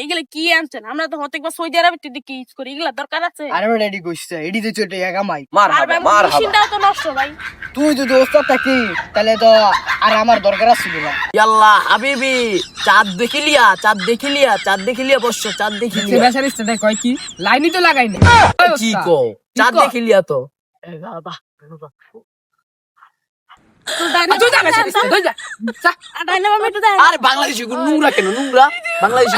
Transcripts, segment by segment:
এগুলা কি আনছেন? আমরা তো প্রত্যেকবার সৌদি আরবে কি ইউজ করি, এগুলা দরকার আছে? আরে রেডি কইছে এডি তো চটে কামাই আর ভাই মেশিনটাও তো নষ্ট ভাই। তুই যদি ওস্তাদ থাকি তাহলে তো আর আমার দরকার আছে না। ইয়াল্লাহ হাবিবি, চাঁদ দেখিলিয়া চাঁদ দেখিলিয়া চাঁদ দেখিলিয়া বসছো, চাঁদ দেখিলিয়া বেচারিস্তা দেখ কয় কি লাইনই তো লাগাই না। কি কো চাঁদ দেখিলিয়া তো আরে বাংলাদেশি নোংরা কেন? নোংরা বাংলাদেশি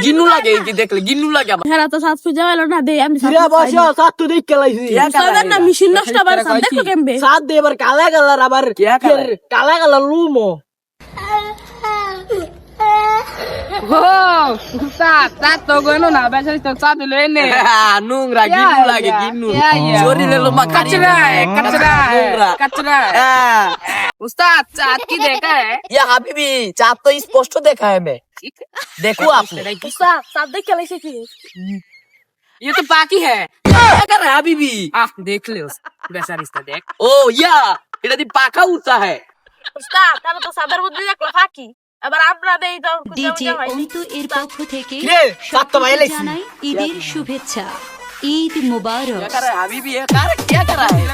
গিন্নু লাগে, কি দেখলে গিন্নু লাগে আমার। হেরা তো সাত পূজা হলো না দে আমি সাত তো দেখ কেলাইছি সাদার না মেশিন নষ্ট আবার সাত দেখো কেমবে সাত দে এবার কালা কালার আবার কালা কালার লুমো নোংরা গিন্নু লাগে, গিন্নু শরীরে লোমা उस्ताद चाँद की देखा है? या হাবিবি, চাঁদ তো স্পষ্ট দেখা है मैं देखो आपने সাত দেখ খেলাইছে কি ये तो बाकी है। क्या कर रहा है হাবিবি? देख ले बेचारिस्ता देख। ও ইয়া এটা দি পাকা উঠা है উস্তাদ তারা তো সাদার মধ্যে দেখলো ফাঁকি, আবার আমরা দেই তো ডিজে অন্তু এর পক্ষ থেকে রে সাত তো ভাই লাইছি জানাই ঈদের শুভেচ্ছা, ঈদ মোবারক। क्या कर रहा है হাবিবি? ये क्या कर रहा है?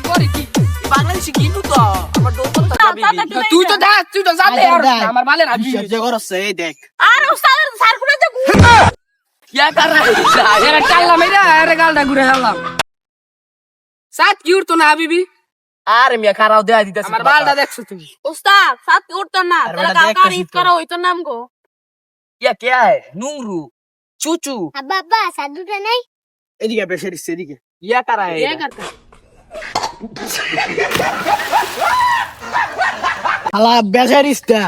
বাংলাদেশি গিন্নু তো আমার দোস্ত তো হাবিবি। তুই তো দেখ তুই তো জানে আমার মালের হাবি যে করছে এই দেখ আর উস্তাদ স্যার কোন যে क्या कर रहा है? এরা কাল্লা মেরা আরে গালটা ঘুরে হলাম সাত কি উঠতো না হাবিবি আরে মিয়া খারাও দেয়া দিতেছি আমার বালটা দেখছো তুমি উস্তাদ সাত কি উঠতো না তাহলে কালকার ঈদ করা হইতো নাম গো या क्या है? নুংরু চুচু আব্বা আব্বা সাদুটা নাই এদিকে বেচারিস্তা এদিকে या कर रहा है? ये करता আলা বেচারিস্তা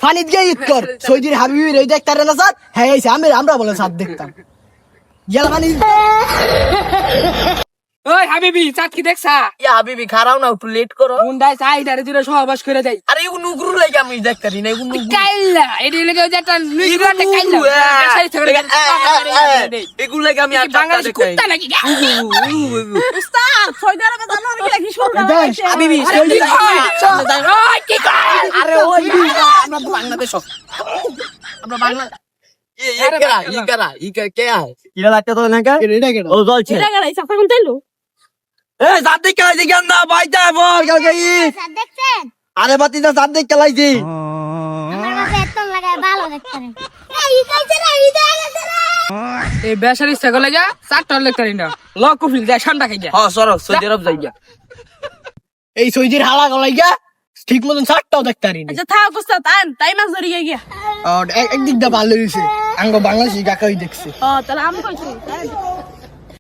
ফানিত গিয়ে ঈদ কর সৌদির হাবিবি রে দেখতারে না সাত হ্যাঁ এই আমরা বলে সাত দেখতাম গেল ফানি ওই হাবিবি সাত কি দেখছা या হাবিবি খারাও না একটু লেট করো। মুন্ডাই সাইডারে দিরে সহবাস করে দেই আরে এগু নুগরু লাগে আমি দেখতারি না, এগু নুগরু কাইলা এডি লাগে যেটা নিগুরাতে কাইলা বেচারিস্তা করে এগু লাগে আমি আর বাংলাদেশি কুত্তা নাকি উস্তাদ সৌদি আরবে জানো আমি কি শুরু হাবিবি ওই কি আরে ওই আমরা বাংলাদেশ আমরা বাংলা ये करा क्या है? কিরা লাগতে তো না কা এটা কেন ও চলছে এটা গাড়ি সাফা কোন তাইলো এ সাথে খেলাইছি গেন্দা বাইটা বল কালকে সাদ দেখছেন আরে বাতিটা সাথে খেলাইছি আমার মাথায় এত লাগায় ভালো দেখতে নেই এই কাইছে রে এই দেখছে রে এই বেচারিস্তা গলে যা চারটা লেকটারি না লক কুফিল দে ঠান্ডা খাই যা হ্যাঁ সরো সৌদি আরব যাই গিয়া এই সৌদির হালা গলাই গা ঠিক মতন চারটাও দেখতারি না আচ্ছা থাক উস্তাদ তাই মাছ ধরি গিয়া একদিক দা ভালো হইছে আঙ্গ বাংলাদেশি কাকাই দেখছে ও তাহলে আমি কইছি